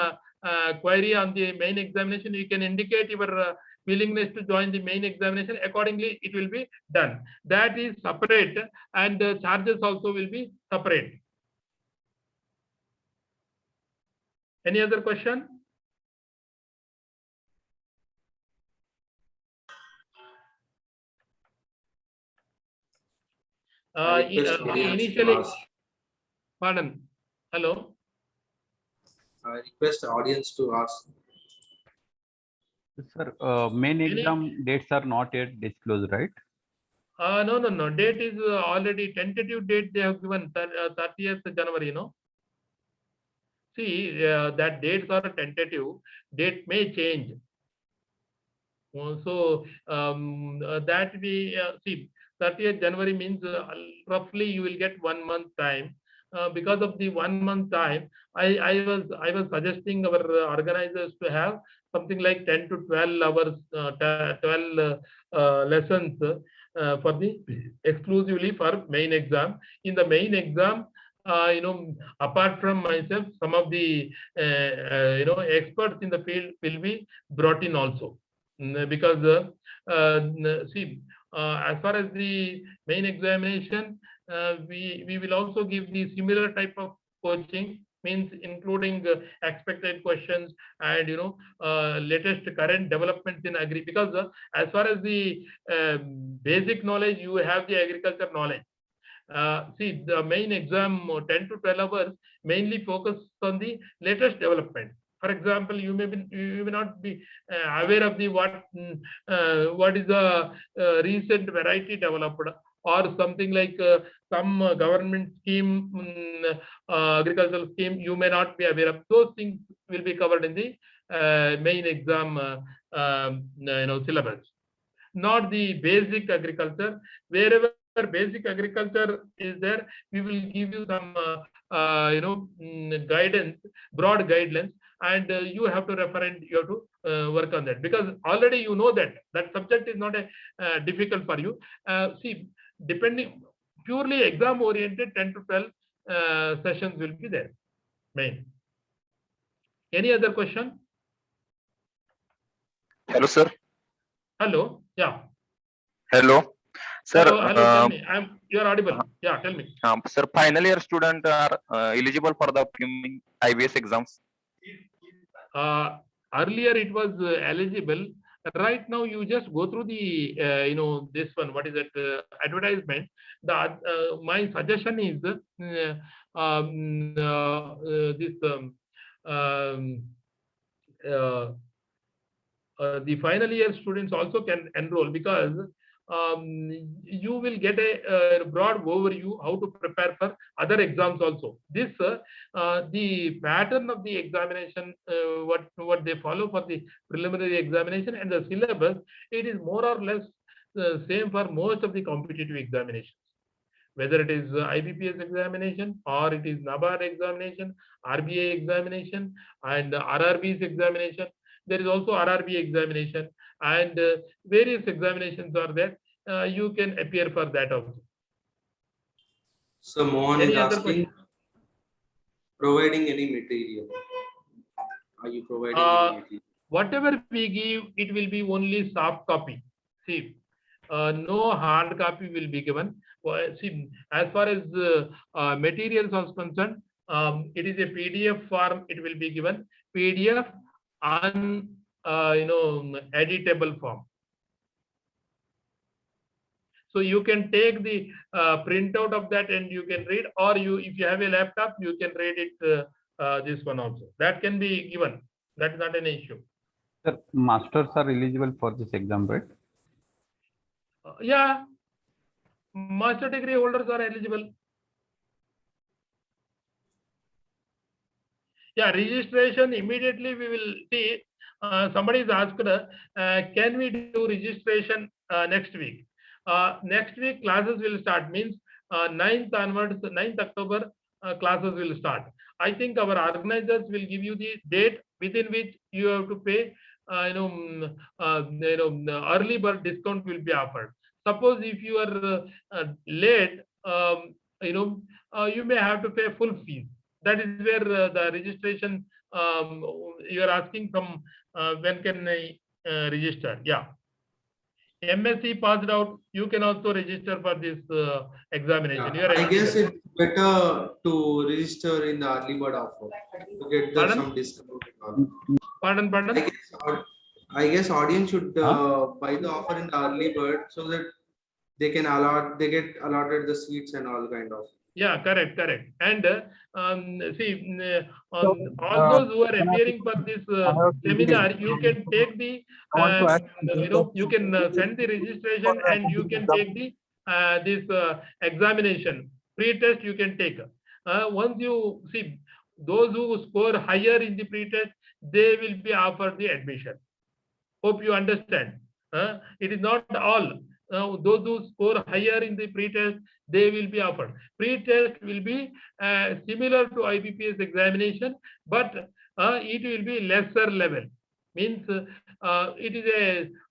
query on the main examination. You can indicate your willingness to join the main examination. Accordingly, it will be done. That is separate, and the charges also will be separate. Any other question? Initially, pardon. Hello. I request the audience to ask. Sir, main exam dates are not yet disclosed, right? No. Date is already tentative date they have given 30th January. See, that dates are tentative. Date may change. So that we see 30th January means roughly you will get 1 month time. Because of the 1 month time, I was suggesting our organizers to have something like 10 to 12 hours, 12 lessons for the exclusively for main exam. In the main exam, apart from myself, some of the experts in the field will be brought in also, because see, as far as the main examination, we will also give the similar type of coaching, means including expected questions and latest current developments in agri, because as far as the basic knowledge, you have the agriculture knowledge. See, the main exam 10 to 12 hours mainly focus on the latest development. For example, you may not be aware of the what is the recent variety developed, or something like some government scheme, agricultural scheme you may not be aware of. Those things will be covered in the main exam syllabus, not the basic agriculture. Wherever basic agriculture is there, we will give you some guidance, broad guidelines, and you have to refer and you have to work on that, because already you know that subject is not a difficult for you. See, depending purely exam oriented, 10 to 12 sessions will be there. Main. Any other question? Hello, sir. Hello. Yeah. Hello, sir. Hello. Tell me. You are audible. Yeah. Tell me. Sir, final year student are eligible for the upcoming IBS exams. Earlier it was eligible. Right now, you just go through the this one. What is that advertisement? My suggestion is the final year students also can enroll, because you will get a broad overview how to prepare for other exams also. This the pattern of the examination, what they follow for the preliminary examination and the syllabus, it is more or less same for most of the competitive examinations. Whether it is IBPS examination, or it is NABARD examination, RBI examination, and RRB's examination. There is also RRB examination, and various examinations are there. You can appear for that also. So Mohan Any is other asking, question? providing any material? Are you providing any material? Whatever we give, it will be only soft copy. See, no hard copy will be given. See, as far as materials are concerned, It is a PDF form. It will be given PDF on editable form. So you can take the printout of that and you can read, or if you have a laptop, you can read it. This one also that can be given. That is not an issue. Sir, masters are eligible for this exam, right? Yeah, master degree holders are eligible. Yeah, registration immediately we will see. Somebody is asked, can we do registration next week? Next week classes will start, means 9th onwards, 9th October classes will start. I think our organizers will give you the date within which you have to pay. Early bird discount will be offered. Suppose if you are late, you may have to pay full fees. That is where the registration you are asking from when can I register? Yeah. MSc passed out, you can also register for this examination. You are I guess eligible. it's better to register in the early bird offer to get Pardon? some discount. And all. Pardon. I guess audience should buy the offer in the early bird so that they get allotted the seats and all kind of. Yeah, correct. And see, all those who are appearing for this seminar, you can take the, you can send the registration and you can take the this examination. Pre-test you can take. Once you see those who score higher in the pre-test, they will be offered the admission. Hope you understand. It is not all. Those who score higher in the pre-test, they will be offered. Pre-test will be similar to IBPS examination, but it will be lesser level. Means it is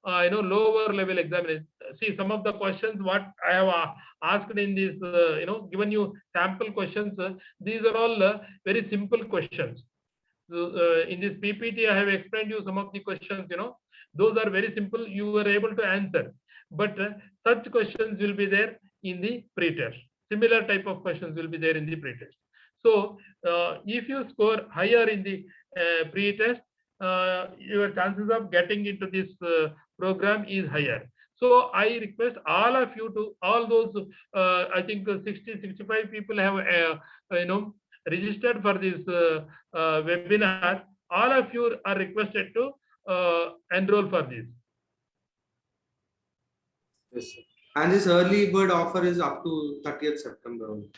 a lower level examination. See, some of the questions what I have asked in this, given you sample questions. These are all very simple questions. So, in this PPT, I have explained you some of the questions. Those are very simple. You were able to answer. But such questions will be there in the pre-test. Similar type of questions will be there in the pre-test. So if you score higher in the pre-test, your chances of getting into this program is higher. So I request all of you to, all those, I think 60-65 people have, registered for this webinar. All of you are requested to enroll for this. Yes, sir. And this early bird offer is up to 30th September only.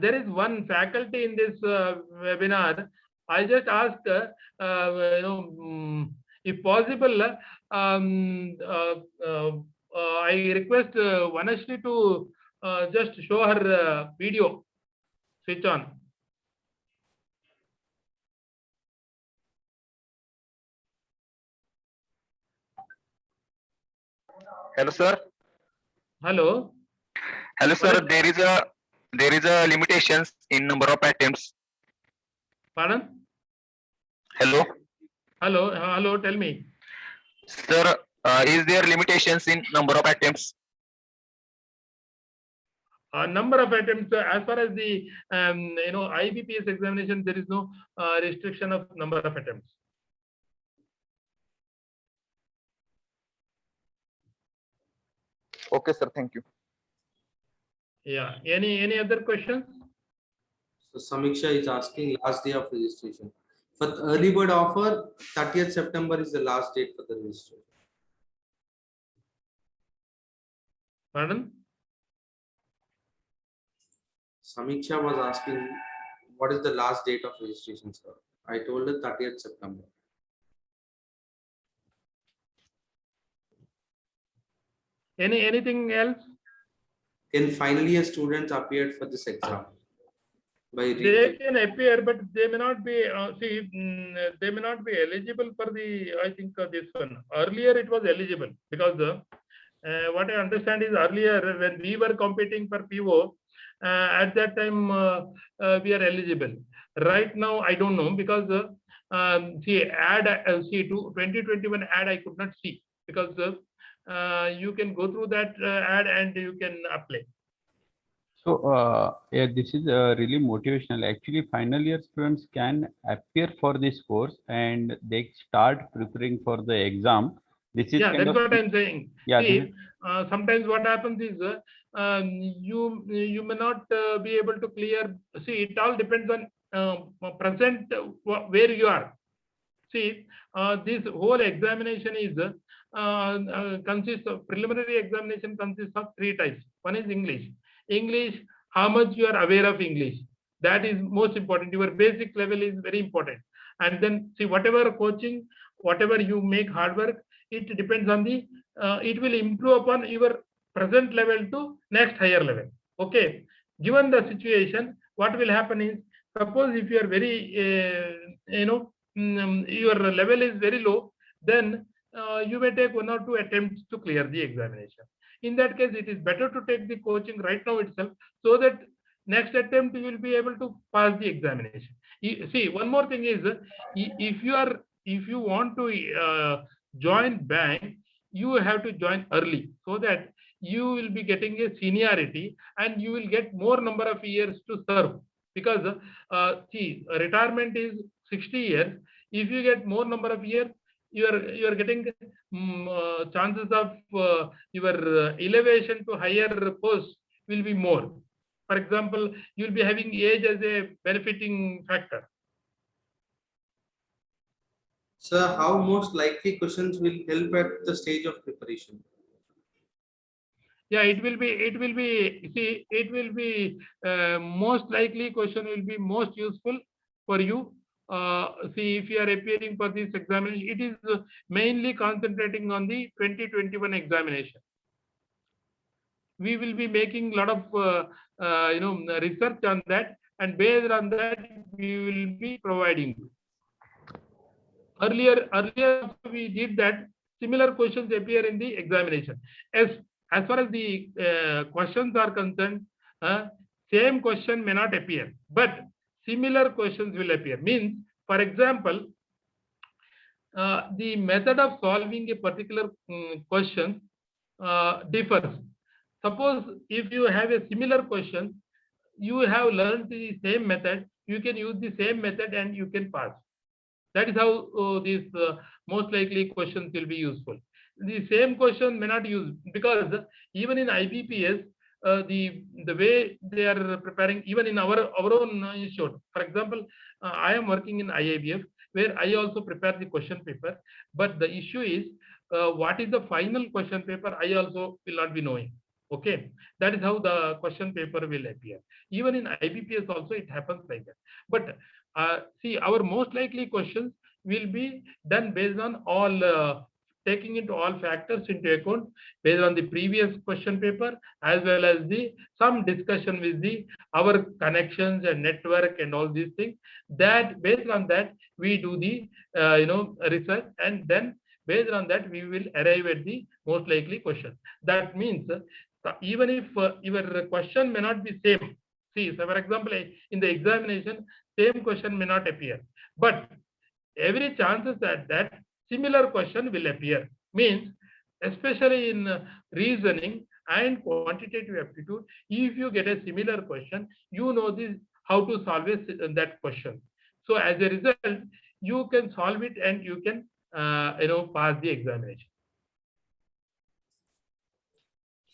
There is one faculty in this webinar. I just ask, if possible, I request Vanashri to just show her video. Switch on. Hello, sir. Hello. Hello, sir. There is a limitations in number of attempts. Pardon? Hello. Hello. Tell me. Sir, is there limitations in number of attempts? Number of attempts, as far as the IBPS examination, there is no restriction of number of attempts. Okay, sir. Thank you. Yeah. Any other questions? So Samiksha is asking last day of registration. For the early bird offer, 30th September is the last date for the registration. Pardon? Samiksha was asking what is the last date of registration, sir. I told her 30th September. Anything else? Can final year students appear for this exam? They can appear, but they may not be. They may not be eligible for the. I think this one. Earlier it was eligible because what I understand is earlier when we were competing for PO, at that time we are eligible. Right now, I don't know because see see to 2021 ad I could not see because you can go through that ad and you can apply. So yeah, this is really motivational. Actually, final year students can appear for this course and they start preparing for the exam. This is Yeah, kind that's of, what I'm saying. yeah, this is, See, sometimes what happens is you may not be able to clear. See, it all depends on present where you are. See, this whole examination is consists of preliminary examination consists of 3 types. One is English. English, how much you are aware of English. That is most important. Your basic level is very important. And then see whatever coaching, whatever you make hard work, it depends on the. It will improve upon your present level to next higher level. Okay. Given the situation, what will happen is suppose if you are very your level is very low, then you may take 1 or 2 attempts to clear the examination. In that case, it is better to take the coaching right now itself, so that next attempt you will be able to pass the examination. See, one more thing is, if you want to join bank, you have to join early so that you will be getting a seniority and you will get more number of years to serve. Because see, retirement is 60 years. If you get more number of years, you are getting chances of your elevation to higher post will be more. For example, you will be having age as a benefiting factor. Sir, how most likely questions will help at the stage of preparation? Yeah, it will be see, it will be most likely question will be most useful for you. See, if you are appearing for this examination, it is mainly concentrating on the 2021 examination. We will be making a lot of research on that, and based on that we will be providing you. Earlier we did that. Similar questions appear in the examination. As far as the questions are concerned, same question may not appear, but similar questions will appear. Means, for example, the method of solving a particular question differs. Suppose if you have a similar question, you have learned the same method, you can use the same method and you can pass. That is how these most likely questions will be useful. The same question may not use, because even in IBPS, the way they are preparing, even in our own institute. For example, I am working in IIBF, where I also prepare the question paper. But the issue is, what is the final question paper? I also will not be knowing. Okay, that is how the question paper will appear. Even in IBPS also it happens like that. But see, our most likely questions will be done based on all taking into all factors into account, based on the previous question paper, as well as the some discussion with the our connections and network and all these things. That based on that we do the research, and then based on that we will arrive at the most likely question. That means even if your question may not be same. See, so for example, in the examination, same question may not appear, but every chances that similar question will appear. Means, especially in reasoning and quantitative aptitude, if you get a similar question, you know this how to solve that question. So as a result, you can solve it and you can pass the examination.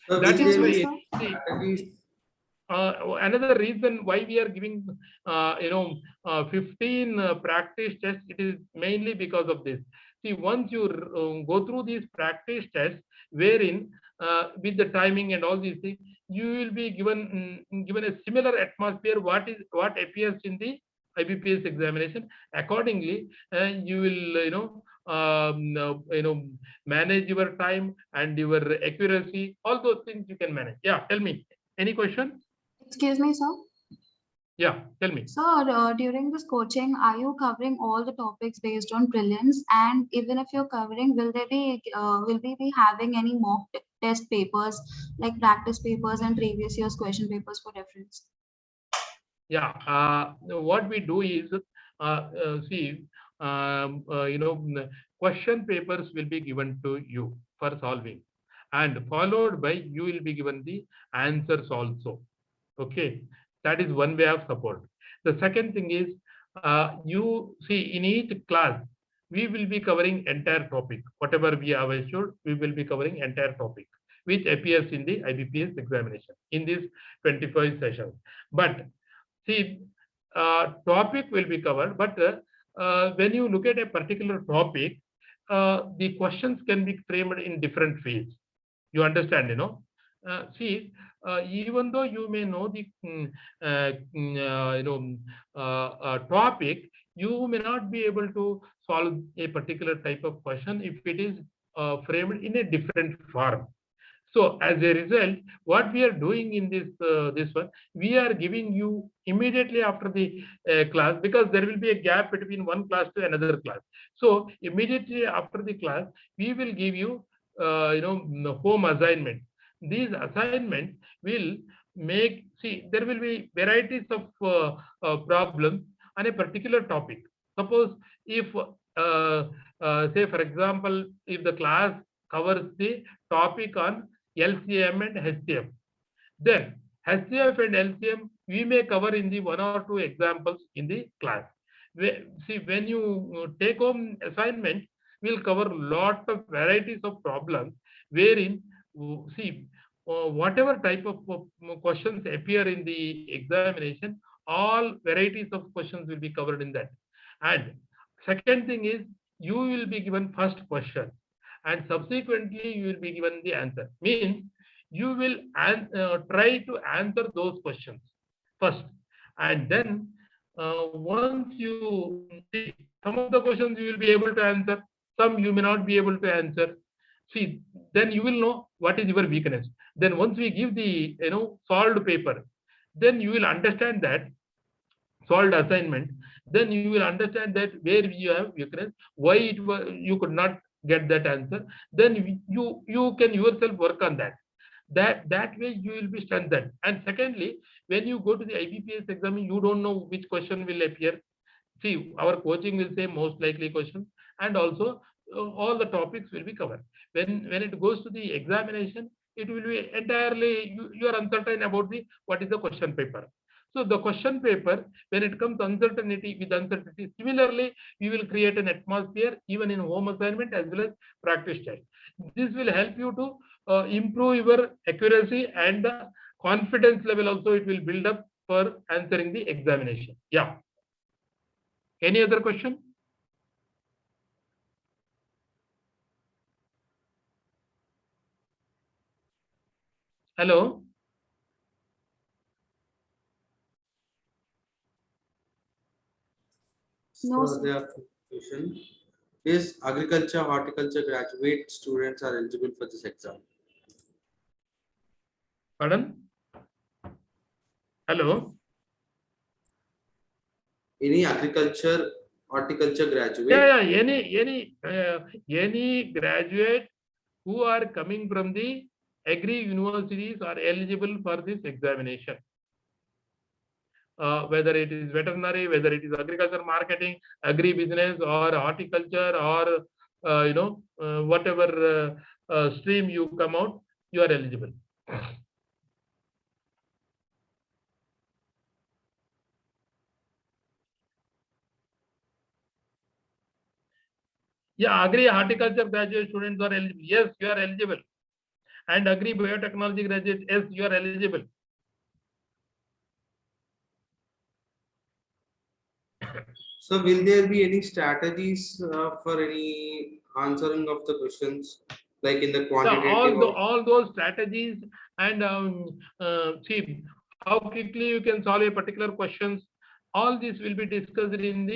So That which is way why, we see, strategies- another reason why we are giving 15 practice tests, it is mainly because of this. See, once you go through these practice tests, wherein with the timing and all these things, you will be given a similar atmosphere what appears in the IBPS examination. Accordingly, you will manage your time and your accuracy. All those things you can manage. Yeah, tell me. Any question? Excuse me, sir. Yeah, tell me. Sir, during this coaching, are you covering all the topics based on prelims? And even if you're covering, will we be having any mock test papers, like practice papers and previous year's question papers for reference? Yeah, what we do is, see, question papers will be given to you for solving, and followed by you will be given the answers also. Okay, that is one way of support. The second thing is, you see, in each class, we will be covering entire topic. Whatever we have assured, we will be covering entire topic, which appears in the IBPS examination in this 25 sessions. But see, topic will be covered, but when you look at a particular topic, the questions can be framed in different ways. You understand, see, even though you may know the topic, you may not be able to solve a particular type of question if it is framed in a different form. So as a result, what we are doing in this one, we are giving you immediately after the class, because there will be a gap between one class to another class. So immediately after the class, we will give you the home assignment. These assignments will make, see, there will be varieties of problems on a particular topic. Suppose if say for example, if the class covers the topic on LCM and HCF, then HCF and LCM we may cover in the one or two examples in the class. See, when you take home assignment, we'll cover lot of varieties of problems wherein, see, whatever type of questions appear in the examination, all varieties of questions will be covered in that. And second thing is, you will be given first question, and subsequently you will be given the answer. Means you will try to answer those questions first, and then once you see, some of the questions you will be able to answer, some you may not be able to answer. See, then you will know what is your weakness. Then once we give the solved paper, then you will understand that solved assignment, then you will understand that where you have weakness, why it was you could not get that answer. Then you can yourself work on that. That way you will be strengthened. And secondly, when you go to the IBPS exam, you don't know which question will appear. See, our coaching will say most likely question, and also all the topics will be covered. When it goes to the examination, it will be entirely you are uncertain about the what is the question paper. So the question paper, when it comes uncertainty with uncertainty, similarly, we will create an atmosphere even in home assignment as well as practice test. This will help you to improve your accuracy, and the confidence level also it will build up for answering the examination. Yeah. Any other question? Hello? No, So sir. there are two questions. Is agriculture, horticulture graduate students are eligible for this exam? Pardon? Hello? Any agriculture, horticulture graduate? Yeah. Any graduate who are coming from the agri universities are eligible for this examination. Whether it is veterinary, whether it is agriculture marketing, agri business, or horticulture, or whatever stream you come out, you are eligible. Yeah, agri horticulture graduate students are eligible. Yes, you are eligible. And agri biotechnology graduate, yes, you are eligible. So will there be any strategies for any answering of the questions, like in the quantitative? All those strategies, and see how quickly you can solve a particular questions. All this will be discussed in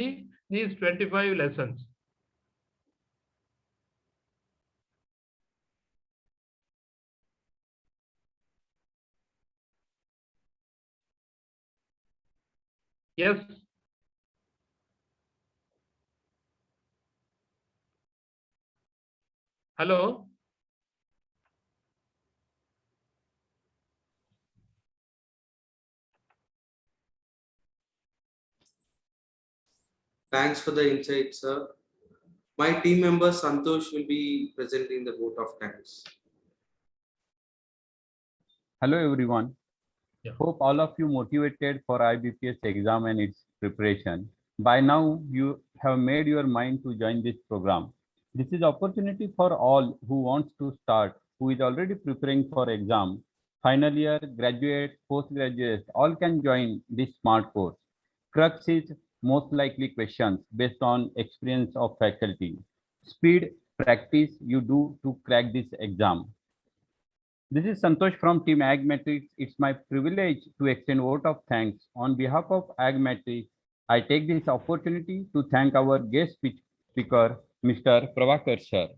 these 25 lessons. Yes. Hello. Thanks for the insight, sir. My team member Santosh will be presenting the vote of thanks. Hello, everyone. Yeah. Hope all of you motivated for IBPS exam and its preparation. By now, you have made your mind to join this program. This is opportunity for all who wants to start, who is already preparing for exam. Final year, graduates, postgraduates, all can join this smart course. Crux is most likely questions based on experience of faculty. Speed, practice you do to crack this exam. This is Santosh from Team Agmetrics. It's my privilege to extend vote of thanks on behalf of Agmetrics. I take this opportunity to thank our guest speaker, Mr. Prabhakar sir.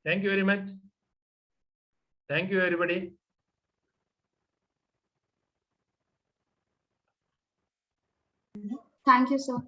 Thank you very much. Thank you, everybody. Thank you, sir.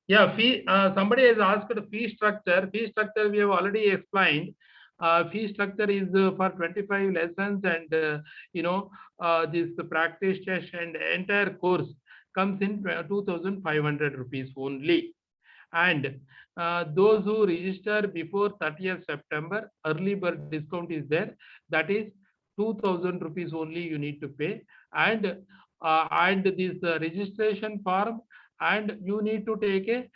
Yeah, fee. Somebody has asked the fee structure. Fee structure we have already explained. Fee structure is for 25 lessons, and this practice test and entire course comes in 2,500 rupees only. And those who register before 30th September, early bird discount is there. That is 2,000 rupees only you need to pay. And this registration form, and you need to take a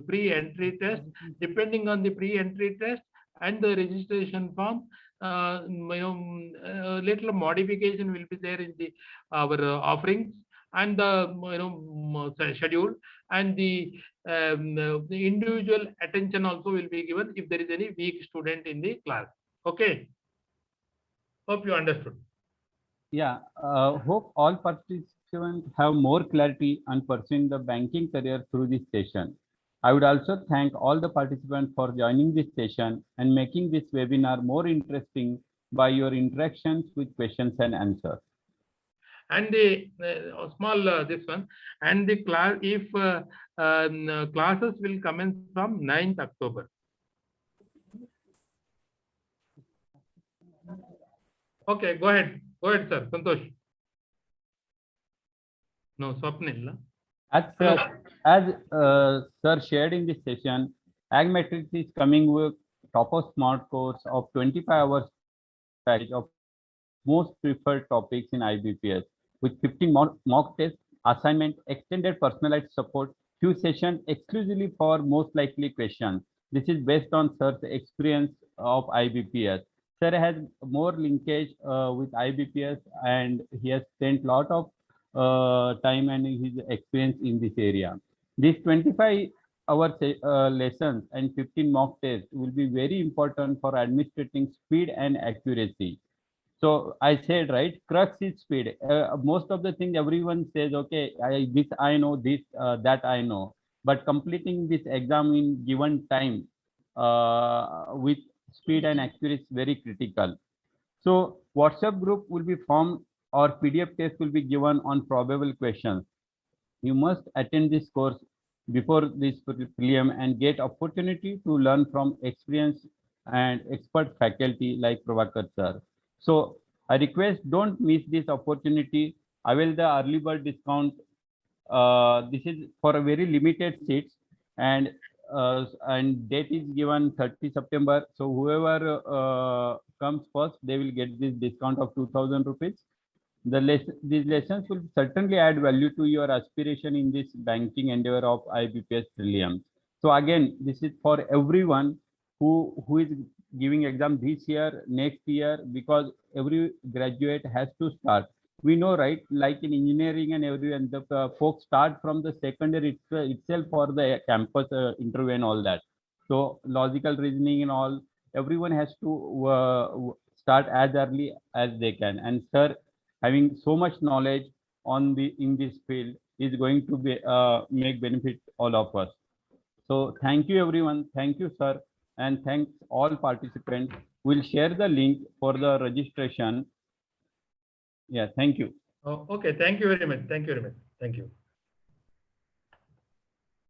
pre-entry test. Depending on the pre-entry test and the registration form, little modification will be there in the our offerings and the schedule, and the individual attention also will be given if there is any weak student in the class. Okay, hope you understood. Yeah, hope all participants have more clarity on pursuing the banking career through this session. I would also thank all the participants for joining this session and making this webinar more interesting by your interactions with questions and answers. And the small this one, and the class, if classes will commence from 9th October. Okay, go ahead, sir. Santosh. No, Swapnil. As sir shared in this session, Agmetrics is coming with top of smart course of 25 hours package of most preferred topics in IBPS with 15 mock tests, assignment, extended personalized support, few sessions exclusively for most likely questions. This is based on sir's experience of IBPS. Sir has more linkage with IBPS, and he has spent a lot of time and his experience in this area. These 25 hours lessons and 15 mock tests will be very important for administrating speed and accuracy. So I said, right, crux is speed. Most of the things everyone says, okay, this I know, this that I know, but completing this exam in given time with speed and accuracy is very critical. So WhatsApp group will be formed or PDF test will be given on probable questions. You must attend this course before this prelim and get opportunity to learn from experienced and expert faculty like Prabhakar sir. So I request don't miss this opportunity. Avail the early bird discount. This is for a very limited seats, and date is given 30 September. So whoever comes first, they will get this discount of 2,000 rupees. These lessons will certainly add value to your aspiration in this banking endeavor of IBPS prelims. So again, this is for everyone who is giving exam this year, next year, because every graduate has to start. We know, right? Like in engineering and everyone, the folks start from the second year itself for the campus interview and all that. So logical reasoning and all, everyone has to start as early as they can. And sir, having so much knowledge in this field is going to be make benefit all of us. So thank you everyone. Thank you, sir. And thanks all participants. We'll share the link for the registration. Yeah, thank you. Oh, okay, thank you very much. Thank you very much. Thank you.